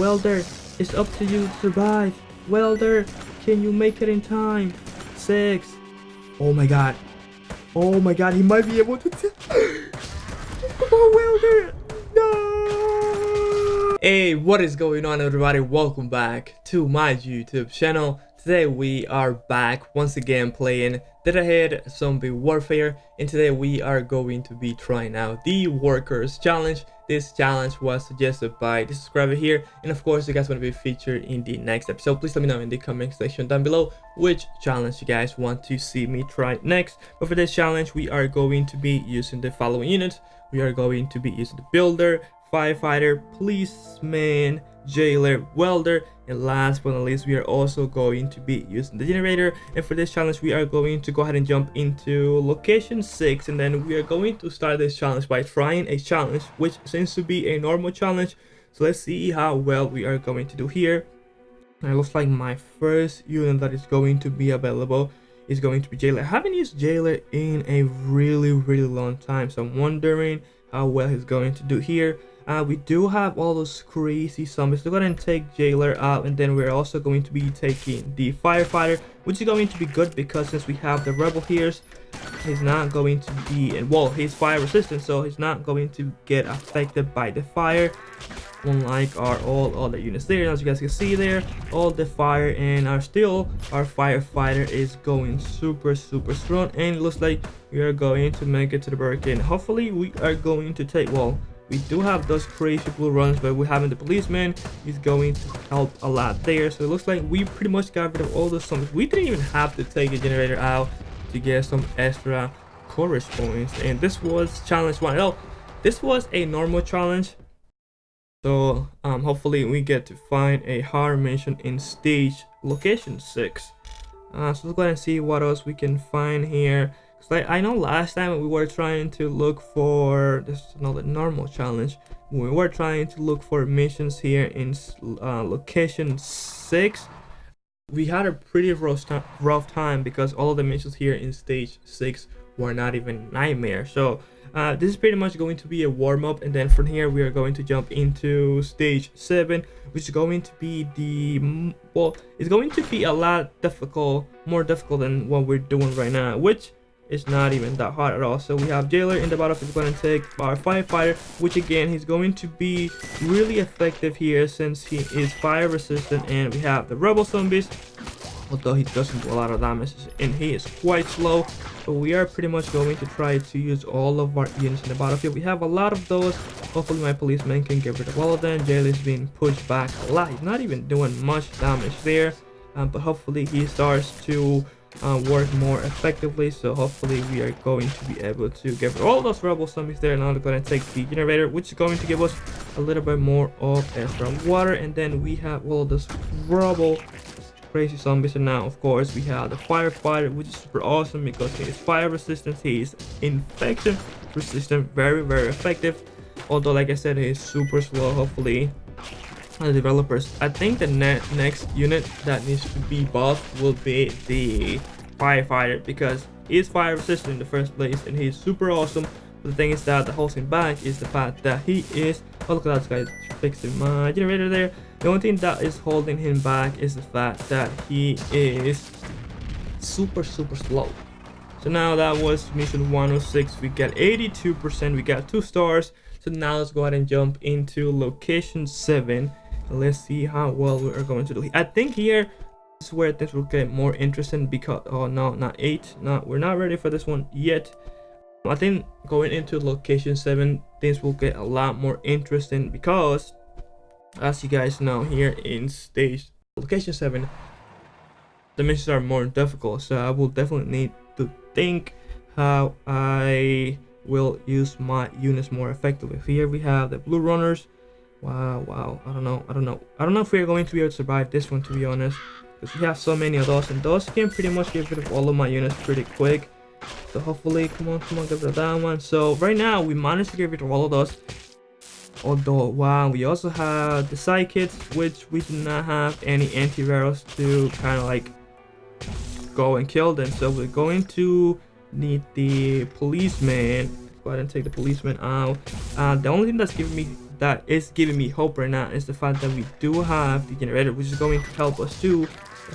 Welder, it's up to you to survive. Welder, can you make it in time? 6. Oh my god. Oh my god, he might be able to Come on, Welder. No. Hey, what is going on, everybody? Welcome back to my YouTube channel. Today we are back once again playing Dazw Zombie Warfare, and today we are going to be trying out the Workers Challenge. This challenge was suggested by the subscriber here, and of course you guys want to be featured in the next episode. Please let me know in the comment section down below which challenge you guys want to see me try next. But for this challenge we are going to be using the following units. We are going to be using the builder, firefighter, policeman, jailer, welder, and last but not least we are also going to be using the generator. And for this challenge we are going to go ahead and jump into location 6, and then we are going to start this challenge by trying a challenge which seems to be a normal challenge. So let's see how well we are going to do here. And it looks like my first unit that is going to be available is going to be jailer. I haven't used jailer in a really long time, so I'm wondering how well he's going to do here. We do have all those crazy zombies. We're going to take jailer out, and then we're also going to be taking the firefighter, which is going to be good because since we have the rebel here, he's not going to be, and well, he's fire resistant, so he's not going to get affected by the fire, unlike all other units there. As you guys can see there, all the fire, and our firefighter is going super strong, and it looks like we are going to make it to the barricade. Hopefully we are going to take, well, we do have those crazy blue runs, but we having the policeman is going to help a lot there. So it looks like we pretty much got rid of all those zombies. We didn't even have to take a generator out to get some extra courage points. And this was challenge 1. Oh, this was a normal challenge, so hopefully we get to find a hard mission in stage location 6. So let's go ahead and see what else we can find here. Like, I know last time we were trying to look for, this is another normal challenge, we were trying to look for missions here in location 6. We had a pretty rough time because all of the missions here in stage 6 were not even nightmare. So this is pretty much going to be a warm-up, and then from here we are going to jump into stage 7, which is going to be the, well, it's going to be a lot more difficult than what we're doing right now, which it's not even that hard at all. So we have jailer in the battlefield. We're going to take our firefighter, which again he's going to be really effective here since he is fire resistant, and we have the rebel zombies, although he doesn't do a lot of damage and he is quite slow. But we are pretty much going to try to use all of our units in the battlefield. We have a lot of those. Hopefully my policeman can get rid of all of them. Jailer is being pushed back a lot. He's not even doing much damage there, but hopefully he starts to work more effectively. So hopefully we are going to be able to get rid of all those rebel zombies there. Now we're going to take the generator, which is going to give us a little bit more of extra water, and then we have all of those rebel crazy zombies. And now of course we have the firefighter, which is super awesome because he is fire resistant, he is infection resistant, very effective, although like I said he is super slow. Hopefully the developers, I think the next unit that needs to be buffed will be the firefighter, because he is fire resistant in the first place and he's super awesome. But the thing is that the holds him back is the fact that he is, oh look at that guy fixing my generator there. The only thing that is holding him back is the fact that he is super slow. So now that was mission 106. We got 82%, we got 2 stars. So now let's go ahead and jump into location 7. Let's see how well we are going to do. I think here is where things will get more interesting because, oh no, not 8. No, we're not ready for this one yet. I think going into location 7 things will get a lot more interesting because, as you guys know, here in stage location 7 the missions are more difficult, so I will definitely need to think how I will use my units more effectively. Here we have the blue runners. Wow, I don't know if we're going to be able to survive this one, to be honest, because we have so many of those, and those can pretty much get rid of all of my units pretty quick. So hopefully, come on, get rid of that one. So right now we managed to get rid of all of those, although wow, we also have the sidekicks, which we do not have any antivirals to kind of like go and kill them. So we're going to need the policeman. Go ahead and take the policeman out. The only thing that's giving me that is giving me hope right now is the fact that we do have the generator, which is going to help us too.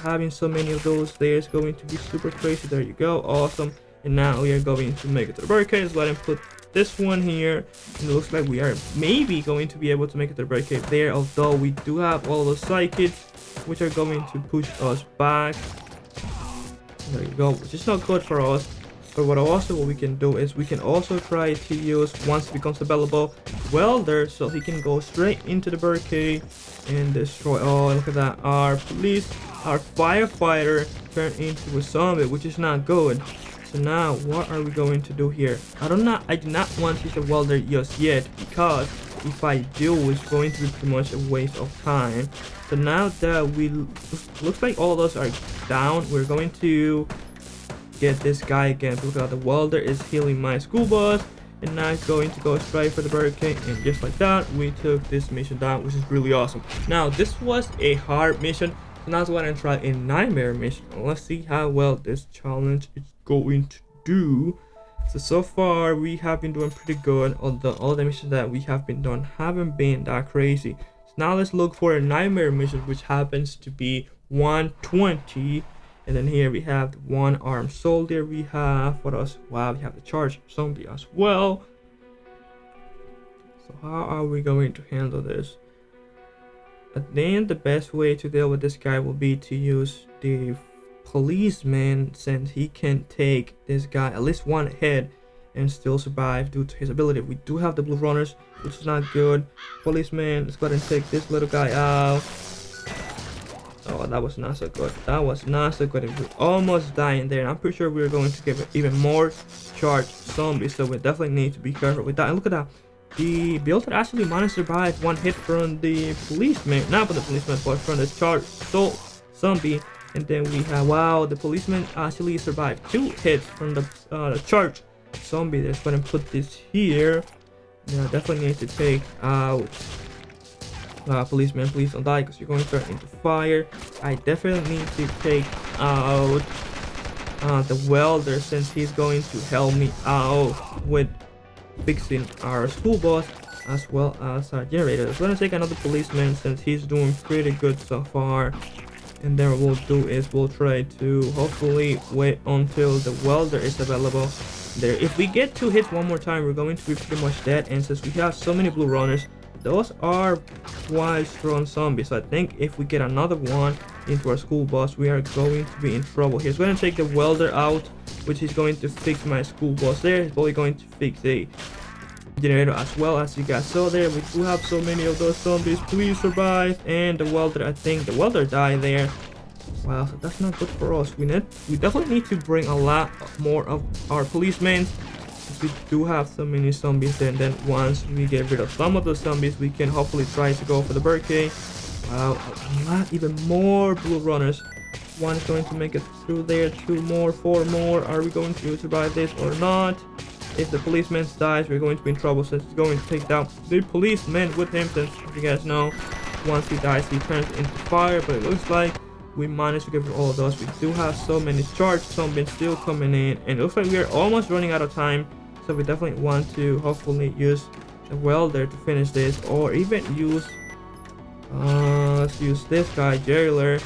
Having so many of those there is going to be super crazy. There you go, awesome. And now we are going to make it to the barricade. So let him put this one here, and it looks like we are maybe going to be able to make it to the barricade there, although we do have all those psychics which are going to push us back. There you go, which is not good for us. But what we can do is we can also try to use, once it becomes available, welder, so he can go straight into the barricade and destroy. Oh, look at that, our firefighter turned into a zombie, which is not good. So now what are we going to do here? I do not want to use a welder just yet, because if I do, it's going to be pretty much a waste of time. So now that we looks like all of us are down, we're going to get this guy again. Look at the welder is healing my school bus, and now it's going to go straight for the barricade, and just like that we took this mission down, which is really awesome. Now this was a hard mission, so now let's go ahead and try a nightmare mission. Let's see how well this challenge is going to do. So far we have been doing pretty good, although all the missions that we have been done haven't been that crazy. So now let's look for a nightmare mission, which happens to be 120. And then here we have the one armed soldier. We have what else? Wow, we have the charged zombie as well. So how are we going to handle this? I think the best way to deal with this guy will be to use the policeman, since he can take this guy at least one hit and still survive due to his ability. We do have the blue runners, which is not good. Policeman, let's go ahead and take this little guy out. Oh, that was not so good. That was not so good. We're almost dying there, and I'm pretty sure we're going to get even more charged zombies, so we definitely need to be careful with that. And look at that, the builder actually managed to survive one hit from the policeman, not from the policeman, but from the charged zombie. And then we have, wow, the policeman actually survived 2 hits from the charged zombie. Let's go ahead and put this here. Yeah, definitely need to take out policeman. Please don't die, because you're going to turn into fire. I definitely need to take out the welder, since he's going to help me out with fixing our school bus as well as our generator. Let's go and take another policeman, since he's doing pretty good so far. And then what we'll do is we'll try to hopefully wait until the welder is available there. If we get 2 hits one more time, we're going to be pretty much dead. And since we have so many blue runners, those are quite strong zombies. So I think if we get another one into our school bus, we are going to be in trouble here. So we're going to take the welder out, which is going to fix my school bus there. It's probably going to fix a generator as well. As you guys saw there, we do have so many of those zombies. Please survive. And the welder, I think the welder died there. Wow, so that's not good for us. We definitely need to bring a lot more of our policemen. We do have so many zombies, and then once we get rid of some of the zombies, we can hopefully try to go for the barricade. Wow, a lot, even more blue runners. One is going to make it through there, 2 more, 4 more. Are we going to survive this or not? If the policeman dies, we're going to be in trouble, since he's going to take down the policeman with him, since you guys know, once he dies, he turns into fire. But it looks like we managed to get rid of all of those. We do have so many charged zombies still coming in, and it looks like we are almost running out of time. So we definitely want to hopefully use the welder to finish this, or even use let's use this guy, jailer.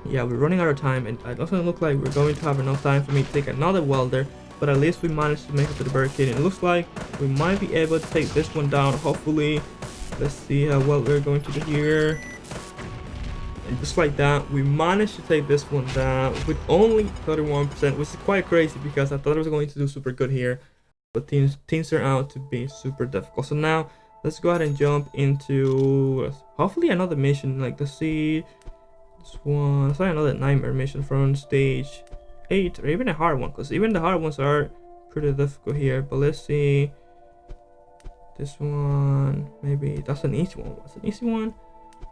Yeah, we're running out of time, and it doesn't look like we're going to have enough time for me to take another welder, but at least we managed to make it to the barricade, and it looks like we might be able to take this one down, hopefully. Let's see how well we're going to do here. And just like that, we managed to take this one down with only 31%, which is quite crazy, because I thought I was going to do super good here, but things turn out to be super difficult. So now let's go ahead and jump into hopefully another mission. Like, let's see this one. Let's try another nightmare mission from stage 8, or even a hard one, because even the hard ones are pretty difficult here. But let's see this one. Maybe that's an easy one. What's an easy one?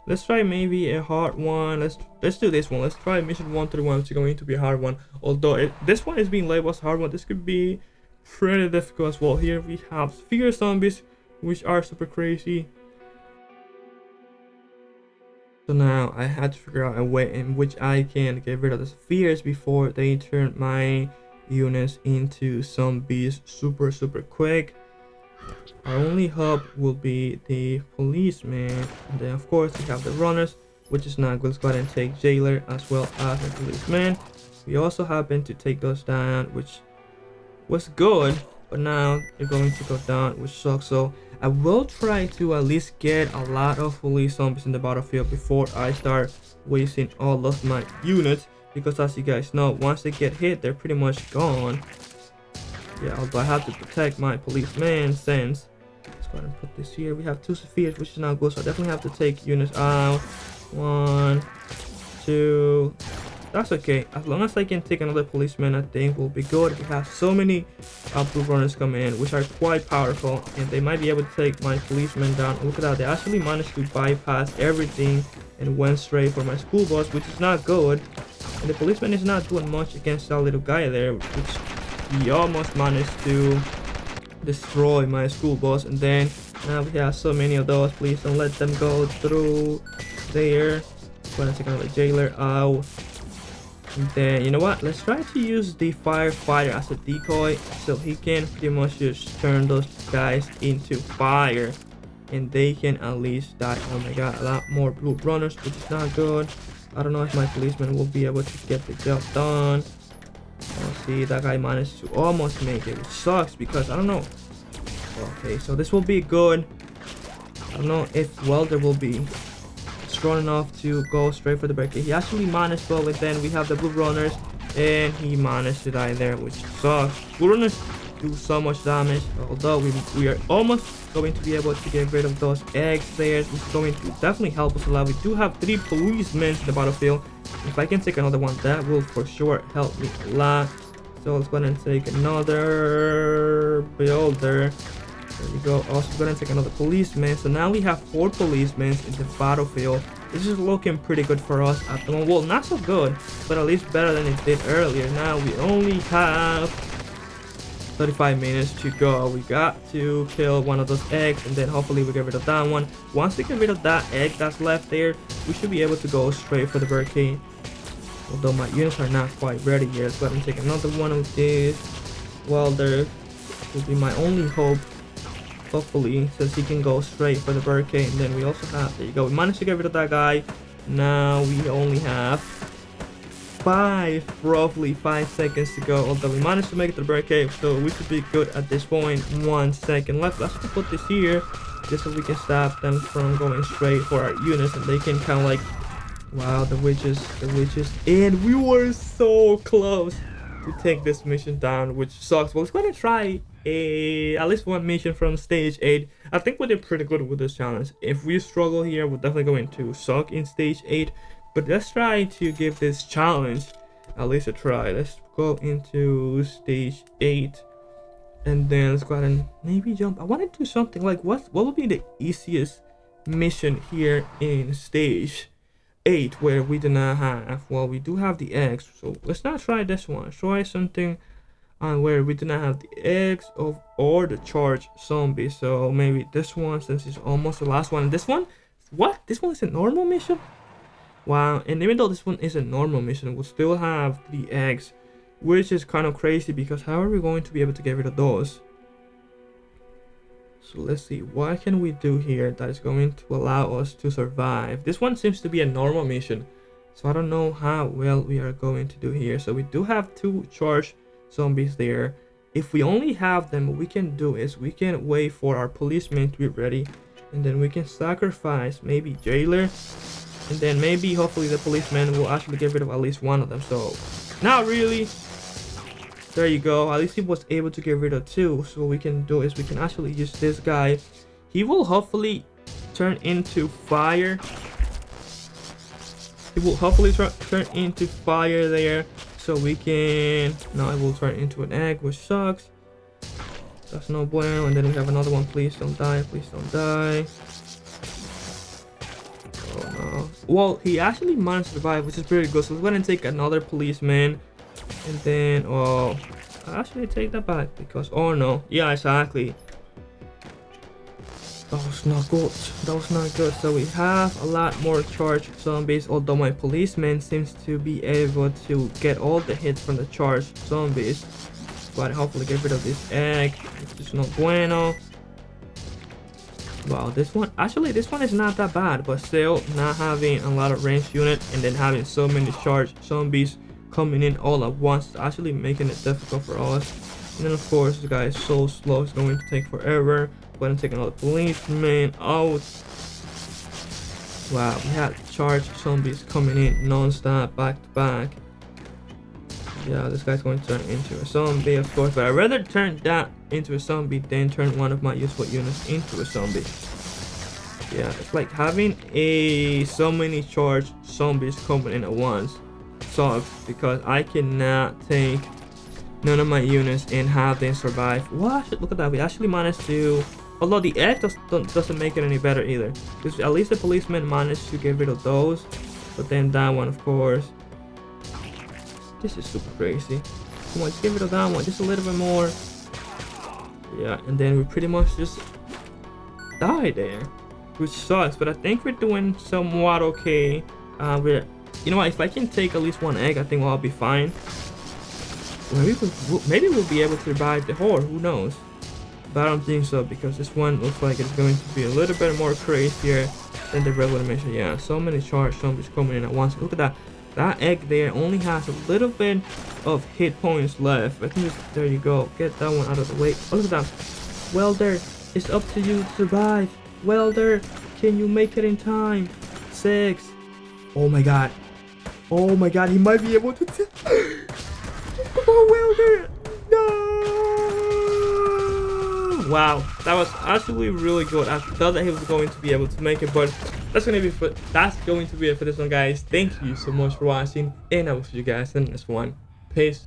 Let's try maybe a hard one. Let's do this one. Let's try mission 131, which is going to be a hard one. Although this one is being labeled as hard one, this could be pretty difficult as well. Here we have sphere zombies, which are super crazy. So now I had to figure out a way in which I can get rid of the spheres before they turn my units into zombies super quick. Our only hub will be the policeman, and then of course we have the runners, which is not good. Let's go ahead and take jailer as well as the policeman. We also happen to take those down, which was good, but now they're going to go down, which sucks. So I will try to at least get a lot of police zombies in the battlefield before I start wasting all of my units, because as you guys know, once they get hit, they're pretty much gone. Yeah, although I have to protect my policeman since. Let's go ahead and put this here. We have 2 spheres, which is not good, so I definitely have to take units out. 1, 2. That's okay. As long as I can take another policeman, I think we'll be good. We have so many blue runners coming in, which are quite powerful, and they might be able to take my policeman down. Look at that. They actually managed to bypass everything and went straight for my school bus, which is not good. And the policeman is not doing much against that little guy there, which he almost managed to destroy my school bus. And then now we have so many of those. Please don't let them go through there. I'm gonna take another jailer out. And then, you know what, let's try to use the firefighter as a decoy, so he can pretty much just turn those guys into fire, and they can at least die. Oh my god, a lot more blue runners, which is not good. I don't know if my policeman will be able to get the job done. Oh, see, that guy managed to almost make it, which sucks because I don't know. Okay, so this will be good. I don't know if welder will be strong enough to go straight for the barricade. He actually managed to, but then we have the blue runners, and he managed to die there, which sucks. Blue runners do so much damage, although we are almost going to be able to get rid of those eggs there, which is going to definitely help us a lot. We do have 3 policemen in the battlefield. If I can take another one, that will for sure help me a lot. So let's go ahead and take another builder. There we go. Also gonna take another policeman. So now we have 4 policemen in the battlefield. This is looking pretty good for us at the moment. Well, not so good, but at least better than it did earlier. Now we only have 35 minutes to go. We got to kill one of those eggs, and then hopefully we get rid of that one. Once we get rid of that egg that's left there, we should be able to go straight for the barricade. Although my units are not quite ready yet. Let's go ahead and take another one of these. Welder will be my only hope. Hopefully, since he can go straight for the barricade. And then we also have, there you go, we managed to get rid of that guy. Now we only have roughly 5 seconds to go, although we managed to make it to the barricade, so we should be good at this point. 1 second left. Let's put this here just so we can stop them from going straight for our units, and they can kind of like, wow, the witches, and we were so close to take this mission down, which sucks. Well, let's go ahead and try at least one mission from stage 8. I think we did pretty good with this challenge. If we struggle here, we're definitely going to suck in stage 8, but let's try to give this challenge at least a try. Let's go into stage 8, and then let's go ahead and maybe jump. I want to do something like, what would be the easiest mission here in stage 8 where we do not have, well, we do have the eggs, so let's not try this one. Try something where we do not have the eggs or the charged zombies. So maybe this one, since it's almost the last one. And this one, what, this one is a normal mission? Wow. And even though this one is a normal mission, we'll still have the eggs, which is kind of crazy, because how are we going to be able to get rid of those? So let's see, what can we do here that is going to allow us to survive? This one seems to be a normal mission, so I don't know how well we are going to do here. So we do have 2 charged zombies there. If we only have them, what we can do is we can wait for our policeman to be ready, and then we can sacrifice maybe jailer, and then maybe hopefully the policeman will actually get rid of at least one of them. So not really. There you go. At least he was able to get rid of 2. So what we can do is we can actually use this guy. He will hopefully turn into fire. He will hopefully turn into fire there. So we can, no, it will turn into an egg, which sucks. That's no bueno. And then we have another one. Please don't die. Please don't die. Oh no. Well, he actually managed to survive, which is pretty good. So let's go ahead and take another policeman. And then, oh, I actually take that back because, oh no, yeah, exactly. That was not good. That was not good. So we have a lot more charged zombies, although my policeman seems to be able to get all the hits from the charged zombies. But hopefully get rid of this egg, which is no bueno. Wow, this one, actually this one is not that bad, but still not having a lot of ranged unit and then having so many charged zombies coming in all at once, actually making it difficult for us. And then of course this guy is so slow, it's going to take forever. Go ahead and take another policeman out. Wow, we had charged zombies coming in non-stop, back to back. Yeah, this guy's going to turn into a zombie, of course, but I'd rather turn that into a zombie than turn one of my useful units into a zombie. Yeah, it's like having so many charged zombies coming in at once sucks, because I cannot take none of my units and have them survive. What? Look at that, we actually managed to, although the egg doesn't make it any better either, because at least the policeman managed to get rid of those, but then that one, of course. This is super crazy. Come on, just get rid of that one just a little bit more. Yeah, and then we pretty much just die there, which sucks, but I think we're doing somewhat okay. You know what, if I can take at least one egg, I think I'll be fine. Maybe we'll be able to survive the horde, who knows, but I don't think so, because this one looks like it's going to be a little bit more crazier than the regular mission. Yeah, so many charged zombies coming in at once. Look at that. That egg there only has a little bit of hit points left. I think just, there you go. Get that one out of the way. Oh, look at that. Welder, it's up to you to survive. Welder, can you make it in time? 6. Oh my god. Oh my god, he might be able to. Come on, Welder. No. Wow, that was actually really good. I thought that he was going to be able to make it, but that's going to be it for this one, guys. Thank you so much for watching, and I will see you guys in the next one. Peace.